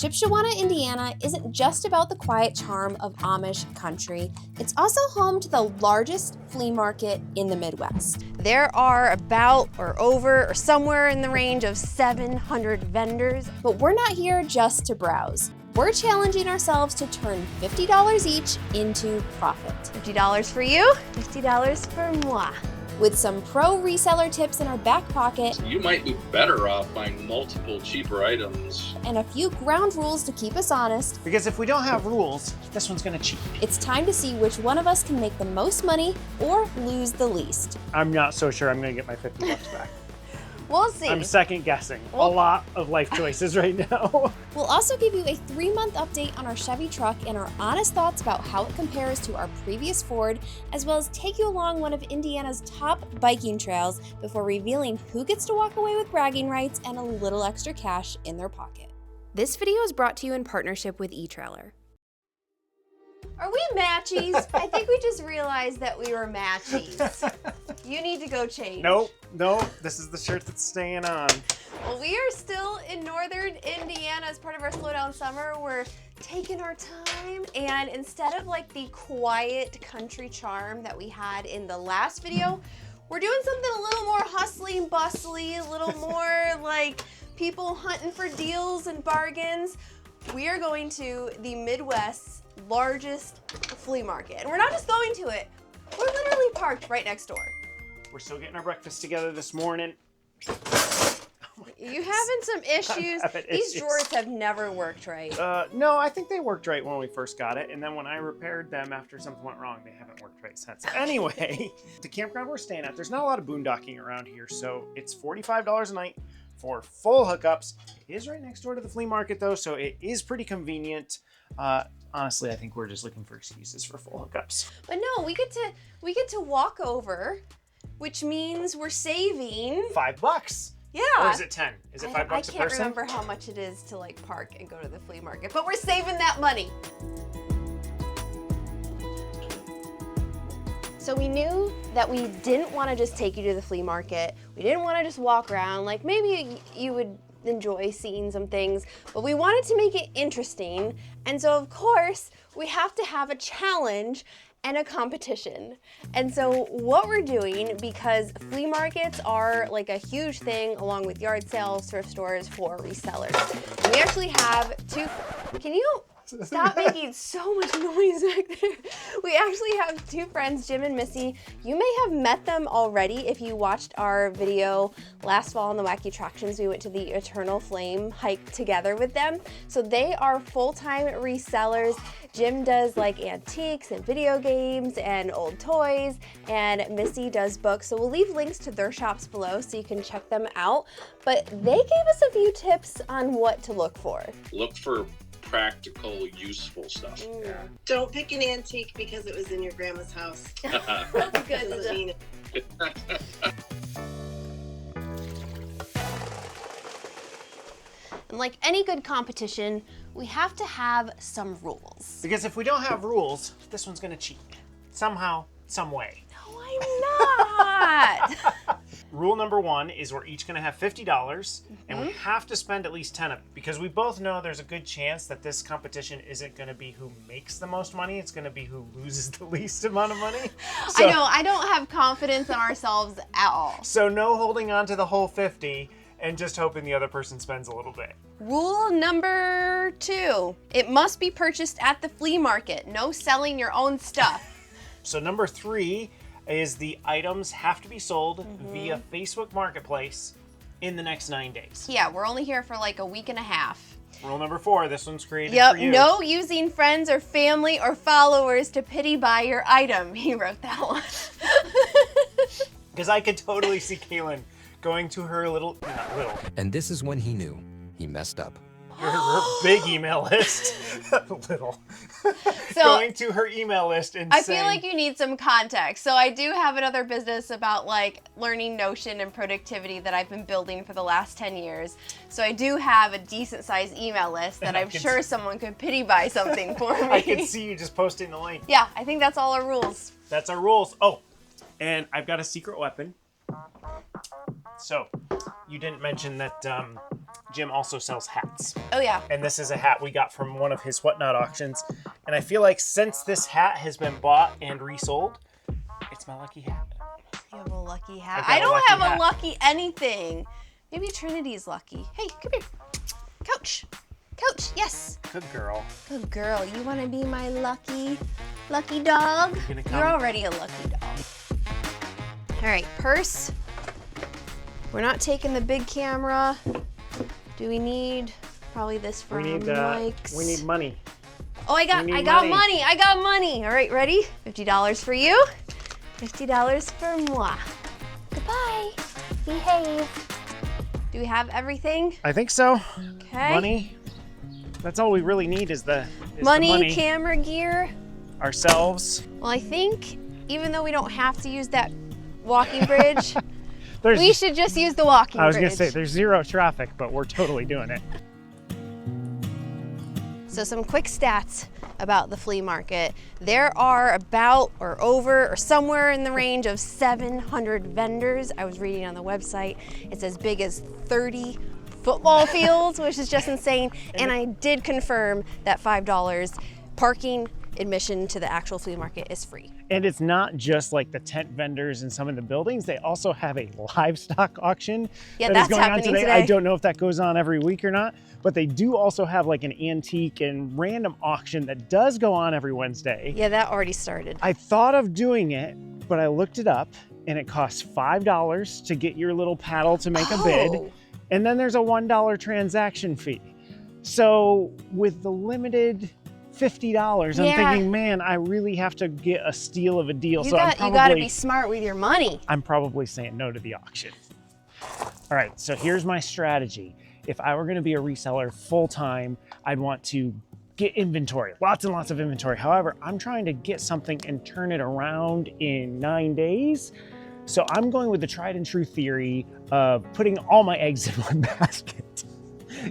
Shipshewana, Indiana isn't just about the quiet charm of Amish country. It's also home to the largest flea market in the Midwest. There are about or over or somewhere in the range of 700 vendors, but we're not here just to browse. We're challenging ourselves to turn $50 each into profit. $50 for you, $50 for moi. With some pro reseller tips in our back pocket, you might be better off buying multiple cheaper items. And a few ground rules to keep us honest. Because if we don't have rules, this one's gonna cheat. It's time to see which one of us can make the most money or lose the least. I'm not so sure I'm gonna get my 50 bucks back. We'll see. I'm second guessing a lot of life choices right now. We'll also give you a 3-month update on our Chevy truck and our honest thoughts about how it compares to our previous Ford, as well as take you along one of Indiana's top biking trails before revealing who gets to walk away with bragging rights and a little extra cash in their pocket. This video is brought to you in partnership with eTrailer. Are we matchies? I think we just realized that we were matchies. You need to go change. Nope, this is the shirt that's staying on. Well, we are still in northern Indiana as part of our slow down summer. We're taking our time, and instead of like the quiet country charm that we had in the last video, we're doing something a little more hustling, bustly, a little more like people hunting for deals and bargains. We are going to the Midwest's largest flea market. And we're not just going to it, we're literally parked right next door. We're still getting our breakfast together this morning. You having some issues? These drawers have never worked right. No, I think they worked right when we first got it, and then when I repaired them after something went wrong, they haven't worked right since. Anyway, the campground we're staying at, there's not a lot of boondocking around here, so it's $45 a night for full hookups. It is right next door to the flea market though, so it is pretty convenient. Honestly, I think we're just looking for excuses for full hookups. But no, we get to walk over, which means we're saving $5. Yeah. Or is it 10? Is it $5 a person? I can't remember how much it is to like park and go to the flea market, but we're saving that money. So we knew that we didn't want to just take you to the flea market. We didn't want to just walk around. Like maybe you would enjoy seeing some things, but we wanted to make it interesting. And so of course, we have to have a challenge and a competition. And so what we're doing, because flea markets are like a huge thing along with yard sales, thrift stores for resellers. And we actually have two, can you stop making so much noise back there? We actually have two friends, Jim and Missy. You may have met them already if you watched our video last fall on the Wacky Attractions. We went to the Eternal Flame hike together with them. So they are full-time resellers. Jim does like antiques and video games and old toys, and Missy does books. So we'll leave links to their shops below so you can check them out. But they gave us a few tips on what to look for. Look for practical, useful stuff. Yeah. Don't pick an antique because it was in your grandma's house. That's good. And like any good competition, we have to have some rules. Because if we don't have rules, this one's gonna cheat. Somehow, some way. No, I'm not. Rule number 1 is we're each gonna have $50 and we have to spend at least 10 of it, because we both know there's a good chance that this competition isn't gonna be who makes the most money, it's gonna be who loses the least amount of money. So, I know, I don't have confidence in ourselves at all. So no holding on to the whole 50 and just hoping the other person spends a little bit. Rule number 2, it must be purchased at the flea market. No selling your own stuff. So number 3 is the items have to be sold via Facebook Marketplace in the next 9 days. Yeah, we're only here for like a week and a half. Rule number 4, this one's created for you. No using friends or family or followers to pity buy your item. He wrote that one. Because I could totally see Kalyn going to her And this is when he knew he messed up. her big email list. So, going to her email list and I saying, feel like you need some context. So I do have another business about like learning Notion and productivity that I've been building for the last 10 years. So I do have a decent sized email list that I'm sure someone could pity buy something for me. I can see you just posting the link. Yeah, I think that's all our rules. That's our rules. Oh, and I've got a secret weapon. So, you didn't mention that Jim also sells hats. Oh yeah. And this is a hat we got from one of his Whatnot auctions. And I feel like since this hat has been bought and resold, it's my lucky hat. You have a lucky hat. I I don't got a have lucky a hat. lucky anything. Maybe Trinity's lucky. Hey, come here. Coach. Coach, yes. Good girl. Good girl. You want to be my lucky dog? You gonna come? You're already a lucky dog. All right, purse. We're not taking the big camera. Do we need probably this for We need Mike's? we need money. Oh, I got money. I got money. All right, ready? $50 for you. $50 for moi. Goodbye. Behave. Do we have everything? I think so. Okay. Money. That's all we really need is the Money, camera gear. Ourselves. Well, I think even though we don't have to use that walking bridge, There's, we should just use the walking bridge. I was gonna say there's zero traffic, but we're totally doing it. So some quick stats about the flea market. There are about or over or somewhere in the range of 700 vendors. I was reading on the website. It's as big as 30 football fields, which is just insane. And I did confirm that $5 parking admission to the actual flea market is free. And it's not just like the tent vendors and some of the buildings. They also have a livestock auction Yeah, that that's is going on happening today. today. I don't know if that goes on every week or not, but they do also have like an antique and random auction that does go on every Wednesday. Yeah, that already started. I thought of doing it, but I looked it up and it costs $5 to get your little paddle to make a bid. Oh. And then there's a $1 transaction fee. So with the limited $50, I'm Yeah. thinking, man, I really have to get a steal of a deal. You So got to be smart with your money. I'm probably saying no to the auction. All right, so here's my strategy. If I were gonna be a reseller full-time, I'd want to get inventory, lots and lots of inventory. However, I'm trying to get something and turn it around in 9 days. So I'm going with the tried and true theory of putting all my eggs in one basket.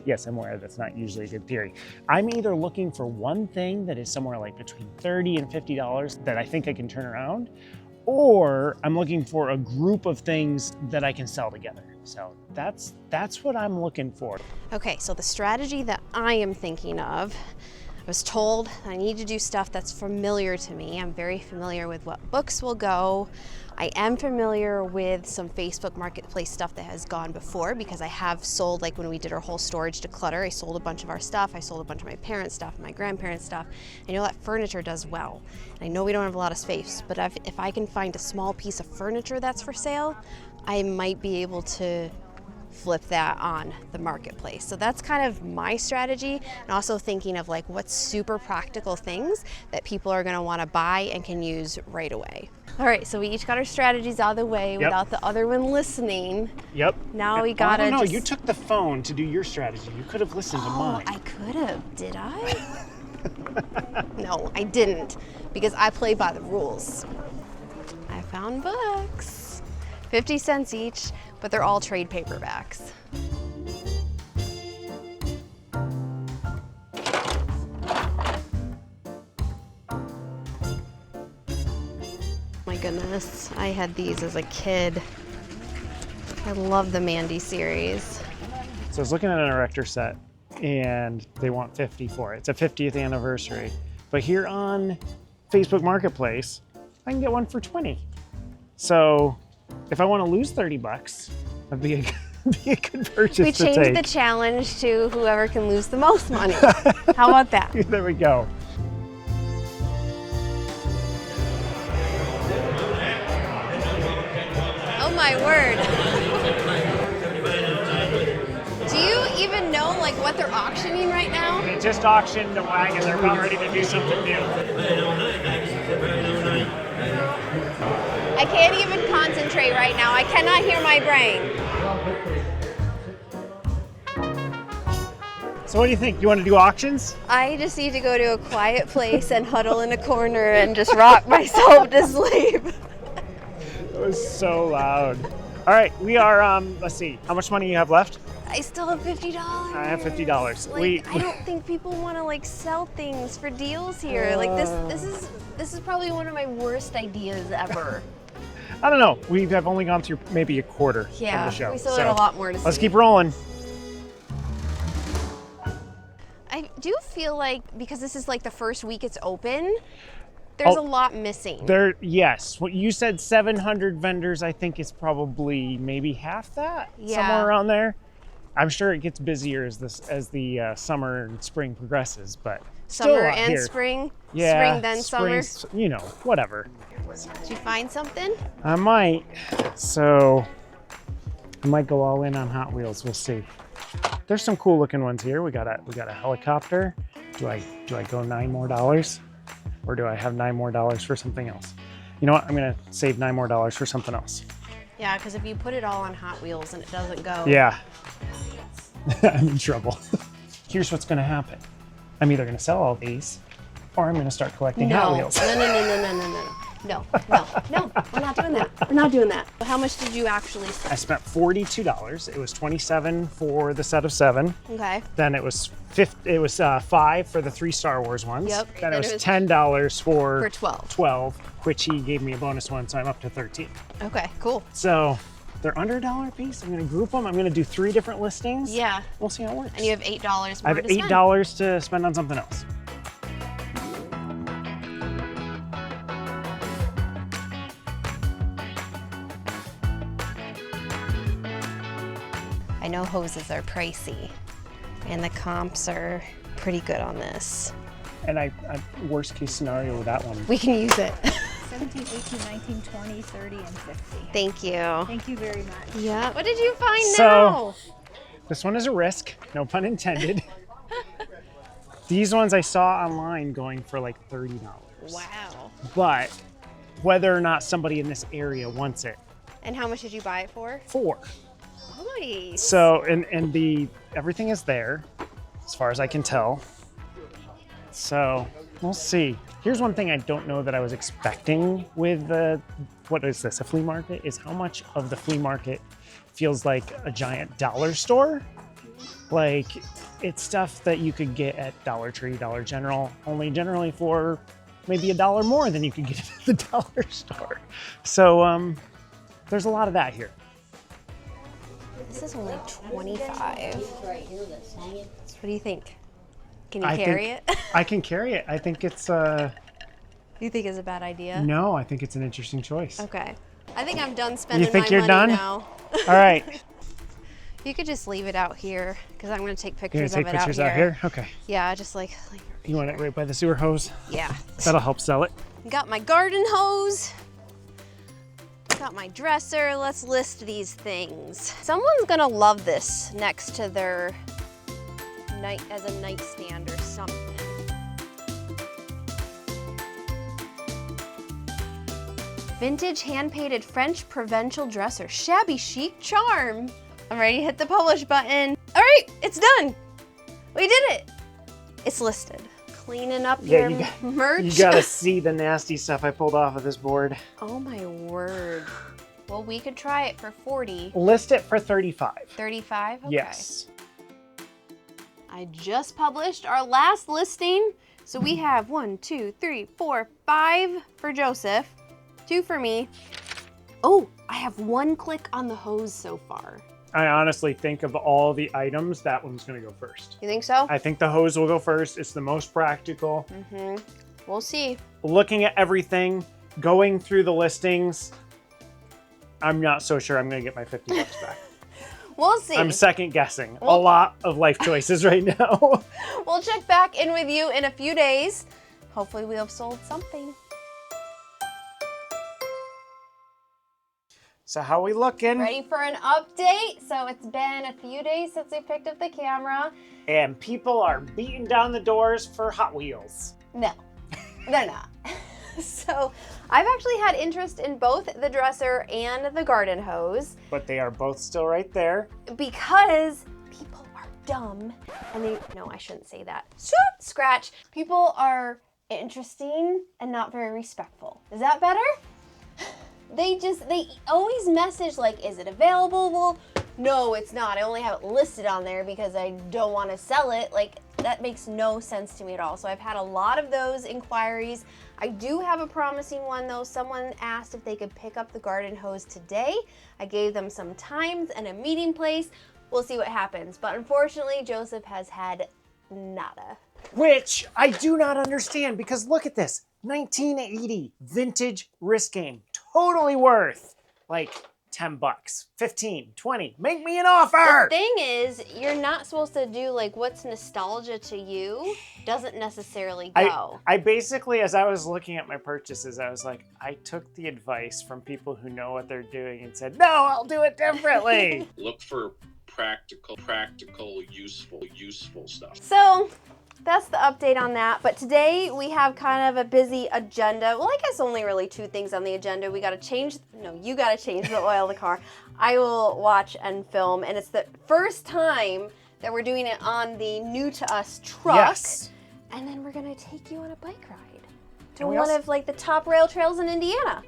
Yes, I'm aware that's not usually a good theory. I'm either looking for one thing that is somewhere like between $30 and $50 that I think I can turn around, or I'm looking for a group of things that I can sell together. So that's what I'm looking for. Okay, so the strategy that I am thinking of, I was told I need to do stuff that's familiar to me. I'm very familiar with what books will go. I am familiar with some Facebook Marketplace stuff that has gone before because I have sold, like when we did our whole storage declutter, I sold a bunch of our stuff. I sold a bunch of my parents' stuff, my grandparents' stuff. I know that furniture does well. And I know we don't have a lot of space, but if I can find a small piece of furniture that's for sale, I might be able to flip that on the marketplace. So that's kind of my strategy, and also thinking of like what's super practical things that people are gonna wanna buy and can use right away. All right, so we each got our strategies out of the way without the other one listening. Yep. Now we gotta no, just... you took the phone to do your strategy. You could have listened to mine. I could have, did I? No, I didn't, because I play by the rules. I found books, 50 cents each, but they're all trade paperbacks. My goodness, I had these as a kid. I love the Mandy series. So I was looking at an erector set and they want 50 for it. It's a 50th anniversary. But here on Facebook Marketplace, I can get one for 20. So if I want to lose 30 bucks, that'd be a good purchase We to changed take. the challenge to whoever can lose the most money. How about that? There we go. Oh my word. Do you even know like what they're auctioning right now? They just auctioned a wagon. They're about ready to do something new. I can't even concentrate right now. I cannot hear my brain. So what do you think? You want to do auctions? I just need to go to a quiet place and huddle in a corner and just rock myself to sleep. It was so loud. All right, we are, let's see, how much money you have left? I still have $50. I have $50. Like, I don't think people want to like sell things for deals here. Like this is probably one of my worst ideas ever. I don't know. We have only gone through maybe a quarter of the show. We still have a lot more to see. Let's keep rolling. do feel like, because this is like the first week it's open, there's a lot missing. Yes. What you said, 700 vendors, I think is probably maybe half that, Yeah. somewhere around there. I'm sure it gets busier as the summer and spring progresses, but still Summer out and here. spring? Yeah, Spring then summer? you know, whatever. Did you find something? I might. So I might go all in on Hot Wheels. We'll see. There's some cool looking ones here. We got a helicopter. Do I go $9 more, or do I have $9 more for something else? You know what? I'm gonna save $9 more for something else. Yeah, because if you put it all on Hot Wheels and it doesn't go. Yeah. I'm in trouble. Here's what's gonna happen. I'm either gonna sell all these, or I'm gonna start collecting Hot Wheels. No, we're not doing that. We're not doing that. How much did you actually spend? I spent $42. It was $27 for the set of 7. Okay. Then it was $5 for the 3 Star Wars ones. Yep. Then it was $10 for 12. 12, which he gave me a bonus one, so I'm up to 13. Okay, cool. So they're under $1 a piece. I'm gonna group them. I'm gonna do 3 different listings. Yeah. We'll see how it works. And you have $8 more I have to spend. $8 to spend on something else. I know hoses are pricey, and the comps are pretty good on this. And I worst case scenario with that one. We can use it. 17, 18, 19, 20, 30, and 50. Thank you. Thank you very much. Yeah. What did you find So, now? This one is a risk, no pun intended. These ones I saw online going for like $30. Wow. But whether or not somebody in this area wants it. And how much did you buy it for? 4. Nice. So, and the everything is there, as far as I can tell. So, we'll see. Here's one thing I don't know that I was expecting with what is this, a flea market, is how much of the flea market feels like a giant dollar store. Like, it's stuff that you could get at Dollar Tree, Dollar General, only generally for maybe $1 more than you could get at the dollar store. So, there's a lot of that here. This is only 25. What do you think? Can you I carry think it? I can carry it. I think it's, You think it's a bad idea? no, I think it's an interesting choice. Okay. I think I'm done spending You think my you're money done? now. All right. You could just leave it out here because I'm going to take You're gonna pictures take of it pictures out out here? Okay. Yeah, just like You want it right by the sewer hose? yeah. That'll help sell it. Got my garden hose. Got my dresser. Let's list these things. Someone's gonna love this next to their as a nightstand or something. Vintage hand-painted French provincial dresser, shabby chic charm. I'm ready to hit the publish button. All right, it's done. We did it. It's listed. Cleaning up your merch. You gotta see the nasty stuff I pulled off of this board. Oh my word. Well, we could try it for 40. List it for 35. 35? Okay. Yes. I just published our last listing. So we have 1, 2, 3, 4, 5 for Joseph, 2 for me. Oh, I have 1 click on the hose so far. I honestly think of all the items, that one's gonna go first. You think so? I think the hose will go first. It's the most practical. We'll see. Looking at everything, going through the listings, I'm not so sure I'm gonna get my $50 back. We'll see. I'm second guessing a lot of life choices right now. We'll check back in with you in a few days. Hopefully we'll have sold something. So how we looking? Ready for an update? So it's been a few days since we picked up the camera. And people are beating down the doors for Hot Wheels. No, they're not. So I've actually had interest in both the dresser and the garden hose. But they are both still right there. Because people are dumb and no, I shouldn't say that. Scratch. People are interesting and not very respectful. Is that better? They always message like, is it available? Well, no, it's not. I only have it listed on there because I don't want to sell it. Like, that makes no sense to me at all. So I've had a lot of those inquiries. I do have a promising one though. Someone asked if they could pick up the garden hose today. I gave them some times and a meeting place. We'll see what happens. But unfortunately, Joseph has had nada. which I do not understand because look at this, 1980 vintage wrist game, totally worth like 10 bucks, 15, 20, make me an offer. The thing is, you're not supposed to do like what's nostalgia to you doesn't necessarily go. I basically, as I was looking at my purchases, I was like, I took the advice from people who know what they're doing and said, no, I'll do it differently. Look for practical, useful stuff. So that's the update on that. But today we have kind of a busy agenda. Well, I guess only really 2 things on the agenda. We got to change, no, you got to change the oil of the car. I will watch and film. And it's the first time that we're doing it on the new to us truck. Yes. And then we're going to take you on a bike ride to And we one also- of like the top rail trails in Indiana.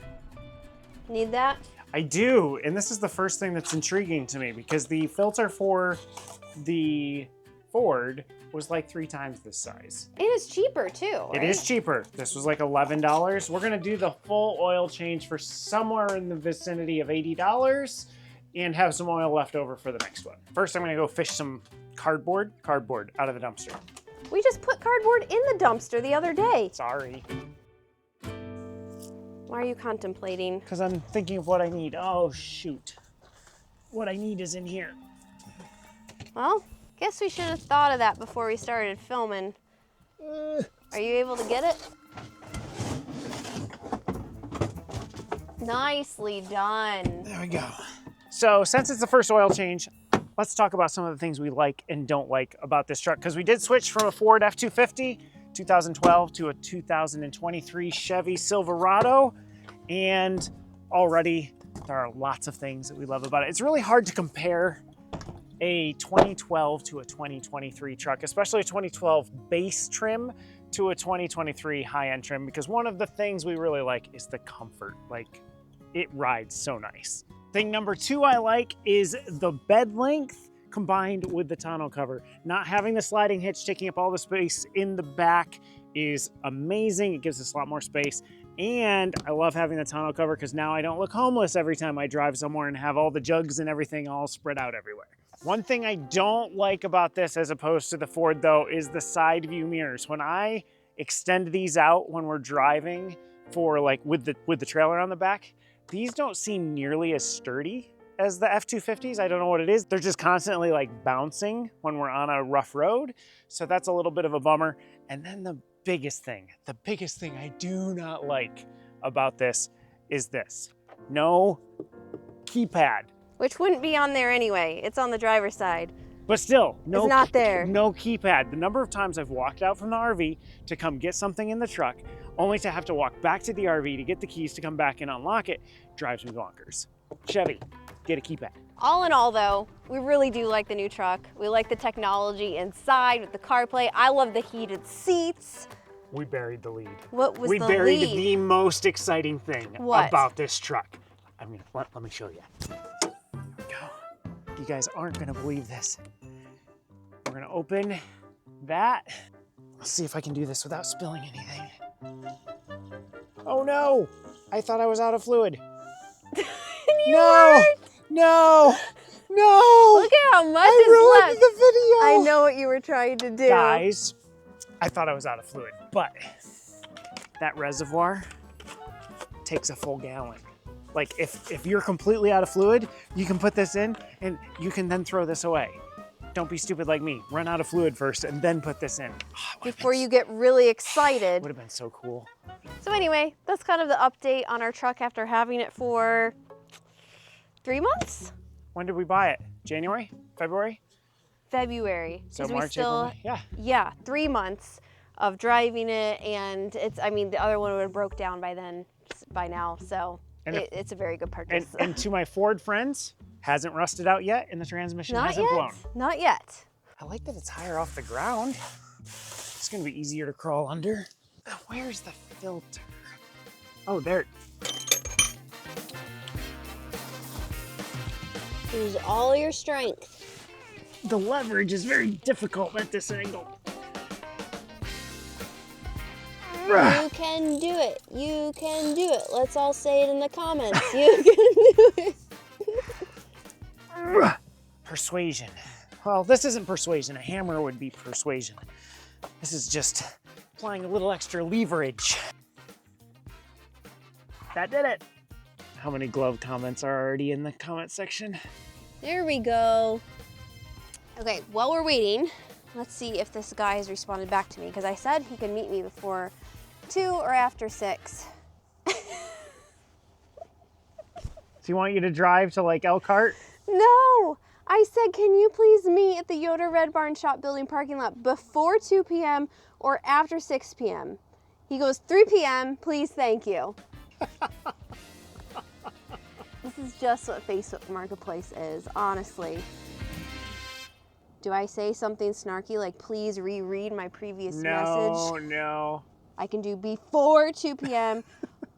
Need that? I do, and this is the first thing that's intriguing to me because the filter for the Ford was like 3 times this size. And it's cheaper too, right? It is cheaper. This was like $11. We're gonna do the full oil change for somewhere in the vicinity of $80 and have some oil left over for the next one. First, I'm gonna go fish some cardboard out of the dumpster. We just put cardboard in the dumpster the other day. Sorry. Why are you contemplating? Because I'm thinking of what I need. Oh, shoot. What I need is in here. Well, guess we should have thought of that before we started filming. Are you able to get it? Nicely done. There we go. So since it's the first oil change, let's talk about some of the things we like and don't like about this truck. Because we did switch from a Ford F-250 2012 to a 2023 Chevy Silverado. And already there are lots of things that we love about it. It's really hard to compare a 2012 to a 2023 truck, especially a 2012 base trim to a 2023 high-end trim, because one of the things we really like is the comfort. Like, it rides so nice. Thing number 2 I like is the bed length combined with the tonneau cover. Not having the sliding hitch taking up all the space in the back is amazing. It gives us a lot more space. And I love having the tonneau cover because now I don't look homeless every time I drive somewhere and have all the jugs and everything all spread out everywhere. One thing I don't like about this as opposed to the Ford though is the side view mirrors. When I extend these out when we're driving for like with the trailer on the back, these don't seem nearly as sturdy as the F-250s. I don't know what it is. They're just constantly like bouncing when we're on a rough road. So that's a little bit of a bummer. And then the biggest thing I do not like about this is this. No keypad. Which wouldn't be on there anyway. It's on the driver's side. But still, It's not there. No keypad. The number of times I've walked out from the RV to come get something in the truck, only to have to walk back to the RV to get the keys to come back and unlock it, drives me bonkers. Chevy, get a keypad. All in all though, we really do like the new truck. We like the technology inside with the CarPlay. I love the heated seats. We buried the lead. What was We the buried lead? the most exciting thing What? about this truck. I mean, let me show you. Here we go. You guys aren't gonna believe this. We're gonna open that. Let's see if I can do this without spilling anything. Oh no! I thought I was out of fluid. No! No! No! Look at how much I is ruined left. the video! I know what you were trying to do. Guys, I thought I was out of fluid, but that reservoir takes a full gallon. Like if you're completely out of fluid, you can put this in and you can then throw this away. Don't be stupid like me. Run out of fluid first and then put this in. Before you get really excited. Would have been so cool. So anyway, that's kind of the update on our truck after having it for 3 months? When did we buy it? January? February? February. So 'Cause we March, still, April, May. Yeah. Yeah, 3 months of driving it, and I mean, the other one would have broke down by now, so And it's a very good purchase. And to my Ford friends, hasn't rusted out yet and the transmission Not hasn't yet, blown. not yet. I like that it's higher off the ground. It's gonna be easier to crawl under. Where's the filter? Oh, there. Use all your strength. The leverage is very difficult at this angle. You can do it. You can do it. Let's all say it in the comments. You can do it. Persuasion. Well, this isn't persuasion. A hammer would be persuasion. This is just applying a little extra leverage. That did it. How many glove comments are already in the comment section? There we go. Okay, while we're waiting, let's see if this guy has responded back to me, because I said he could meet me before 2 or after 6. So you want you to drive to like Elkhart? No! I said, can you please meet at the Yoder Red Barn Shop Building parking lot before 2 p.m. or after 6 p.m.? He goes, 3 p.m., please, thank you. This is just what Facebook Marketplace is, honestly. Do I say something snarky like, please reread my previous message? No. I can do before 2 p.m.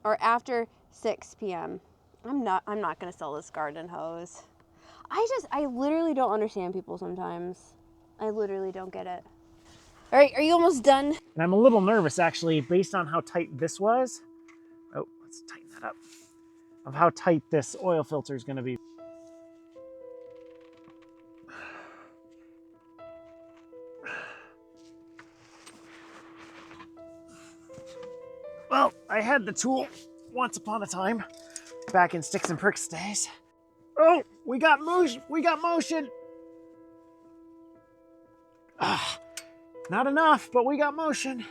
or after 6 p.m. I'm not gonna sell this garden hose. I literally don't understand people sometimes. I literally don't get it. All right, are you almost done? And I'm a little nervous actually, based on how tight this was. Oh, let's tighten that up. Of how tight this oil filter is gonna be. Well, I had the tool once upon a time, back in Sticks and Pricks days. Oh, we got motion, Not enough, but we got motion.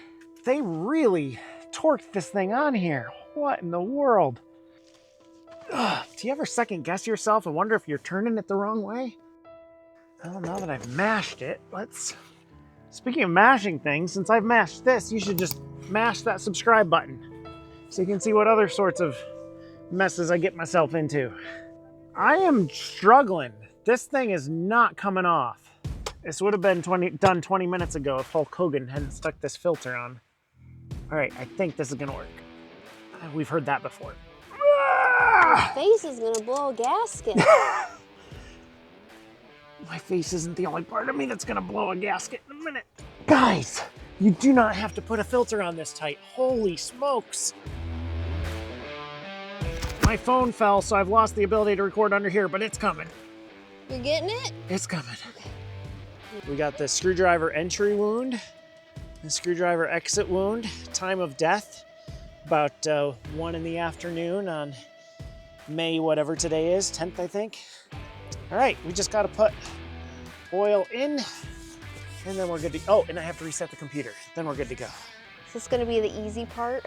They really torqued this thing on here. What in the world? Do you ever second guess yourself and wonder if you're turning it the wrong way? Well, now that I've mashed it, speaking of mashing things, since I've mashed this, you should just mash that subscribe button so you can see what other sorts of messes I get myself into. I am struggling. This thing is not coming off. This would have been done 20 minutes ago if Hulk Hogan hadn't stuck this filter on. All right, I think this is gonna work. We've heard that before. Your face is gonna blow a gasket. My face isn't the only part of me that's gonna blow a gasket in a minute. Guys, you do not have to put a filter on this tight. Holy smokes. My phone fell, so I've lost the ability to record under here, but it's coming. You're getting it? It's coming. Okay. We got the screwdriver entry wound, the screwdriver exit wound, time of death, about 1 in the afternoon on May whatever today is, 10th I think. All right, we just gotta put oil in and then we're good to, oh, and I have to reset the computer, then we're good to go. Is this gonna be the easy part?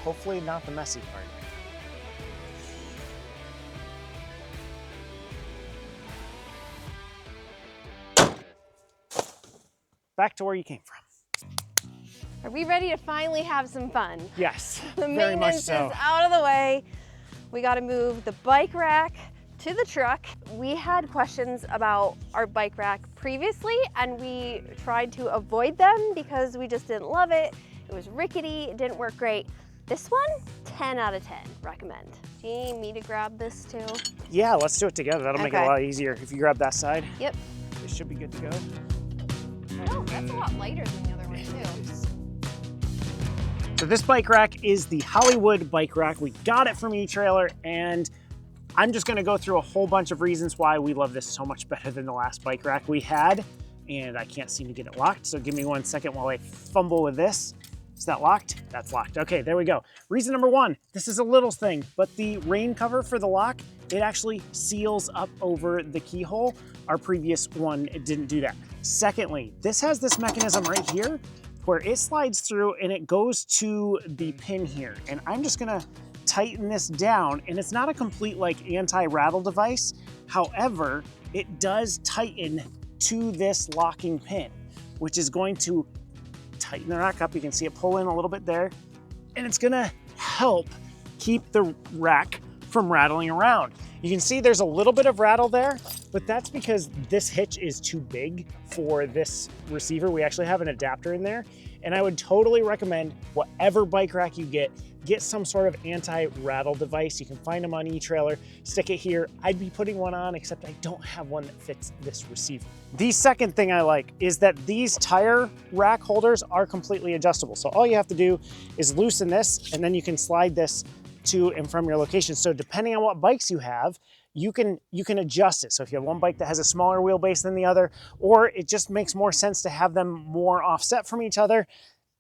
Hopefully not the messy part. Back to where you came from. Are we ready to finally have some fun? Yes, The very much maintenance so. is out of the way. We got to move the bike rack to the truck. We had questions about our bike rack previously, and we tried to avoid them because we just didn't love it. It was rickety, it didn't work great. This one, 10 out of 10, recommend. Do you need me to grab this too? Yeah, let's do it together. That'll make it a Okay. lot easier. If you grab that side, Yep. it should be good to go. Oh, that's a lot lighter than the other one too. So this bike rack is the Hollywood bike rack. We got it from eTrailer, and I'm just gonna go through a whole bunch of reasons why we love this so much better than the last bike rack we had, and I can't seem to get it locked, so give me 1 second while I fumble with this. Is that locked? That's locked. Okay, there we go. Reason number 1, this is a little thing, but the rain cover for the lock, it actually seals up over the keyhole. Our previous one, it didn't do that. Secondly, this has this mechanism right here where it slides through and it goes to the pin here. And I'm just gonna tighten this down, and it's not a complete like anti-rattle device. However, it does tighten to this locking pin, which is going to tighten the rack up. You can see it pull in a little bit there, and it's gonna help keep the rack from rattling around. You can see there's a little bit of rattle there, but that's because this hitch is too big for this receiver. We actually have an adapter in there, and I would totally recommend whatever bike rack you get some sort of anti-rattle device. You can find them on eTrailer, stick it here. I'd be putting one on, except I don't have one that fits this receiver. The second thing I like is that these tire rack holders are completely adjustable. So all you have to do is loosen this, and then you can slide this to and from your location. So depending on what bikes you have, you can adjust it. So if you have one bike that has a smaller wheelbase than the other, or it just makes more sense to have them more offset from each other,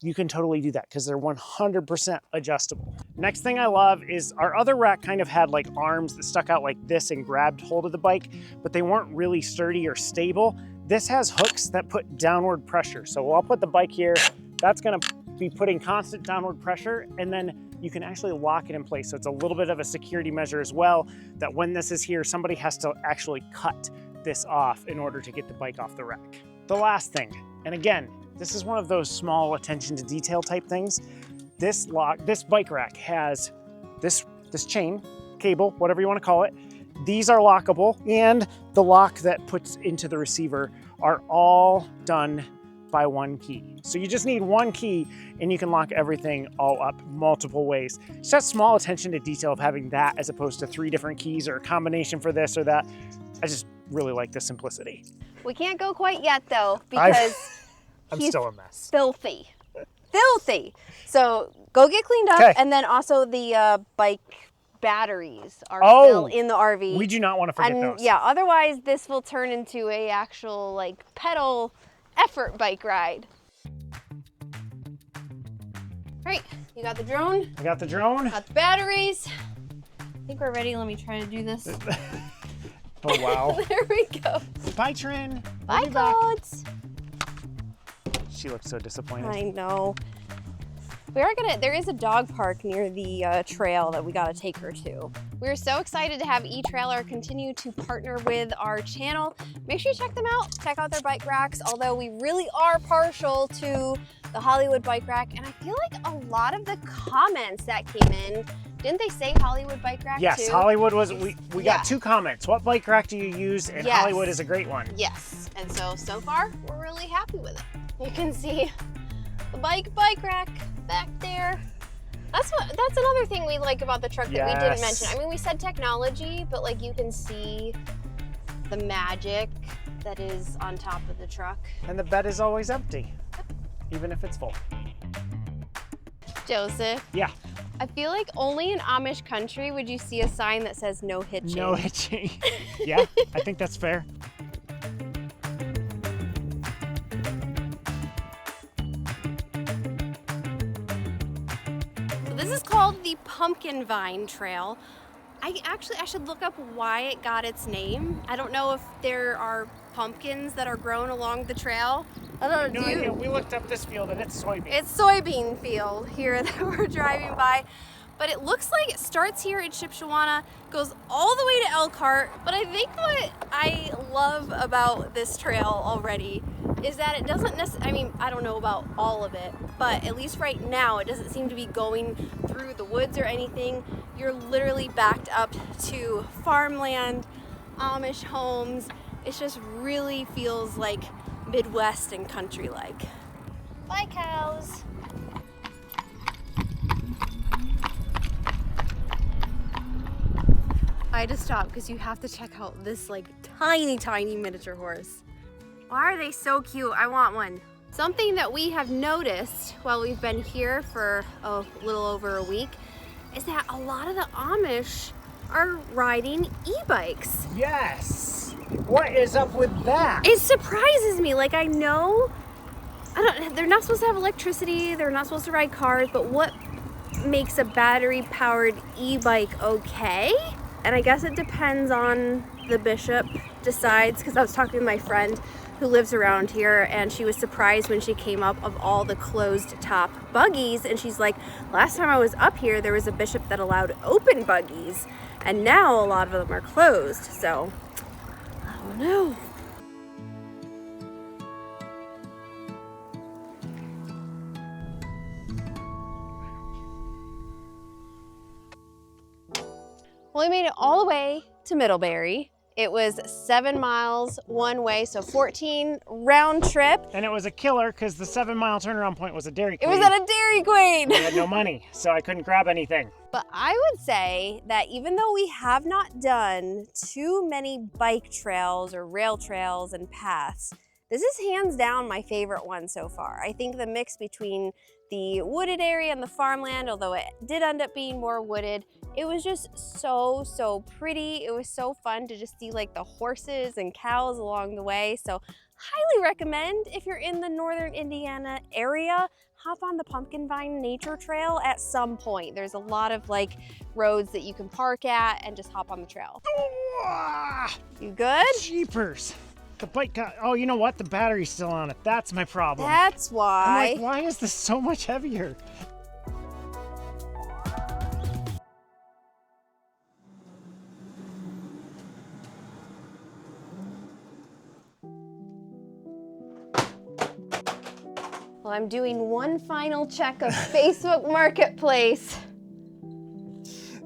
you can totally do that because they're 100% adjustable. Next thing I love is our other rack kind of had like arms that stuck out like this and grabbed hold of the bike, but they weren't really sturdy or stable. This has hooks that put downward pressure. So I'll put the bike here. That's gonna be putting constant downward pressure, and then you can actually lock it in place. So it's a little bit of a security measure as well, that when this is here, somebody has to actually cut this off in order to get the bike off the rack. The last thing, and again, this is one of those small attention to detail type things. This bike rack has this chain, cable, whatever you want to call it. These are lockable, and the lock that puts into the receiver are all done by one key. So you just need one key and you can lock everything all up multiple ways. It's just small attention to detail of having that as opposed to 3 different keys or a combination for this or that. I just really like the simplicity. We can't go quite yet though, because I'm he's still a mess. filthy. Filthy. So go get cleaned up, Okay. and then also the bike batteries are Oh, still in the RV. We do not want to forget And those. yeah, otherwise this will turn into a actual like pedal effort bike ride. All right, you got the drone, I got the drone. got the batteries. I think we're ready. Let me try to do this. Oh, wow. There we go. Bye, Trin. We'll Bye, be back. Codes. She looks so disappointed. I know. There is a dog park near the trail that we gotta take her to. We're so excited to have eTrailer continue to partner with our channel. Make sure you check them out. Check out their bike racks, although we really are partial to the Hollywood bike rack. And I feel like a lot of the comments that came in, didn't they say Hollywood bike rack Yes, too? Hollywood was, we Yeah. got 2 comments. What bike rack do you use? And Yes. Hollywood is a great one. Yes, and so far, we're really happy with it. You can see the bike rack back there. That's another thing we like about the truck that we didn't Yes. mention. I mean, we said technology, but like you can see the magic that is on top of the truck. And the bed is always empty, even if it's full. Joseph, Yeah, I feel like only in Amish Country would you see a sign that says no hitching. no hitching. Yeah, I think that's fair. This is called the PumpkinVine Trail. I should look up why it got its name. I don't know if there are pumpkins that are grown along the trail. I don't know. No idea. We looked up this field and it's soybean. It's soybean field here that we're driving by. But it looks like it starts here in Shipshewana, goes all the way to Elkhart. But I think what I love about this trail already is that it doesn't necessarily, I mean, I don't know about all of it, but at least right now, it doesn't seem to be going through the woods or anything. You're literally backed up to farmland, Amish homes. It just really feels like Midwest and country-like. Bye, cows. I had to stop because you have to check out this like tiny, tiny miniature horse. Why are they so cute? I want one. Something that we have noticed while we've been here for a little over a week is that a lot of the Amish are riding e-bikes. Yes. What is up with that? It surprises me. Like, I know, they're not supposed to have electricity, they're not supposed to ride cars, but what makes a battery-powered e-bike okay? And I guess it depends on the bishop decides, because I was talking to my friend who lives around here, and she was surprised when she came up of all the closed top buggies, and she's like, last time I was up here, there was a bishop that allowed open buggies, and now a lot of them are closed, so I don't know. Well, we made it all the way to Middlebury. It was 7 miles one way, so 14 round trip. And it was a killer because the 7-mile turnaround point was a Dairy It Queen. was at a Dairy Queen. I had no money, so I couldn't grab anything. But I would say that even though we have not done too many bike trails or rail trails and paths, This is hands down my favorite one so far. I think the mix between the wooded area and the farmland, although it did end up being more wooded, it was just so pretty. It was so fun to just see like the horses and cows along the way. So highly recommend if you're in the northern Indiana area, hop on the PumpkinVine Nature Trail at some point. There's a lot of like roads that you can park at and just hop on the trail. You good? Jeepers. The bike got, oh, you know what? The battery's still on it. That's my problem. That's why. I'm like, why is this so much heavier? Well, I'm doing one final check of Facebook Marketplace.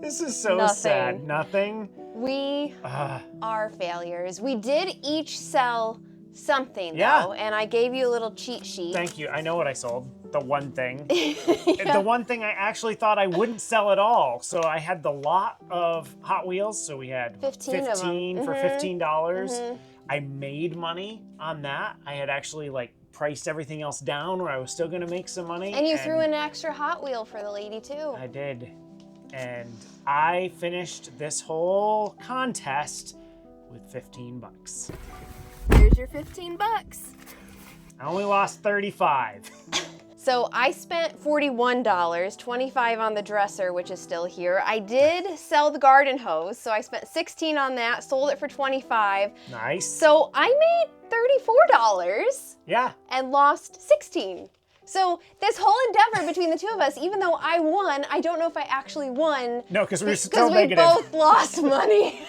This is so Nothing. sad. Nothing. We are failures. We did each sell something though, and I gave you a little cheat sheet. Thank you. I know what I sold. The one thing. The one thing I actually thought I wouldn't sell at all. So I had the lot of Hot Wheels. So we had 15 of them. for $15. I made money on that. I had actually like priced everything else down where I was still gonna make some money. And you threw in an extra Hot Wheel for the lady too. I did. And I finished this whole contest with 15 bucks. Here's your 15 bucks. I only lost 35. So I spent $41, 25 on the dresser, which is still here. I did sell the garden hose, so I spent 16 on that, sold it for 25. Nice. So I made $34. Yeah. And lost 16. So this whole endeavor between the two of us, even though I won, I don't know if I actually won. No, because we were still we negative. both lost money.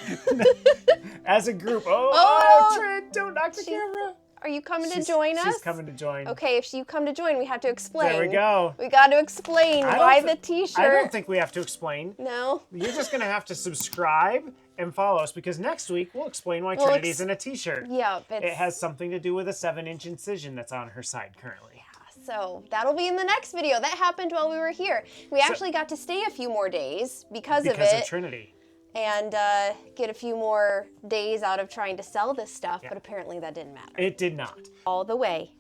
As a group. Oh. Oh, Trent, don't knock the camera. Are you coming to join us? She's coming to join. Okay, if you come to join, we have to explain. There we go. We got to explain why the t-shirt. I don't think we have to explain. No. You're just going to have to subscribe and follow us because next week we'll explain why Trinity's in a t-shirt. Yep. It has something to do with a 7-inch incision that's on her side currently. So that'll be in the next video. That happened while we were here. We actually got to stay a few more days because of it. Because of Trinity. And get a few more days out of trying to sell this stuff, but apparently that didn't matter. It did not. All the way.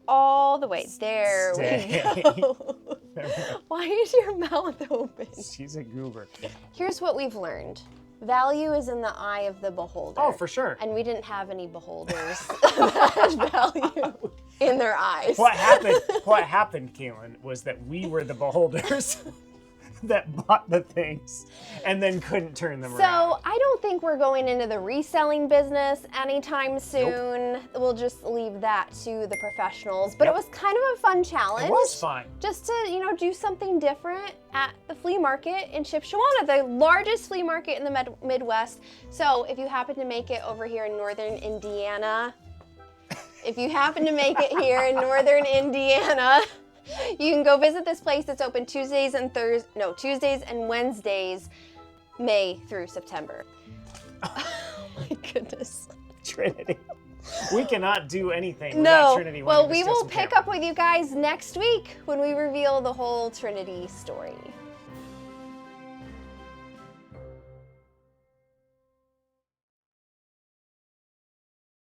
All the way. There we go. Why is your mouth open? She's a goober. Here's what we've learned. Value is in the eye of the beholder. Oh, for sure. And we didn't have any beholders that had value in their eyes. What happened, Kalyn, was that we were the beholders that bought the things and then couldn't turn them around. So I don't think we're going into the reselling business anytime soon. Nope. We'll just leave that to the professionals. But it was kind of a fun challenge. It was fun. Just to, do something different at the flea market in Shipshewana, the largest flea market in the Midwest. So if you happen to make it over here in northern Indiana, you can go visit this place. It's open Tuesdays and Wednesdays, May through September. Oh my goodness. Trinity. We cannot do anything without Trinity. Well, we will pick up with you guys next week when we reveal the whole Trinity story.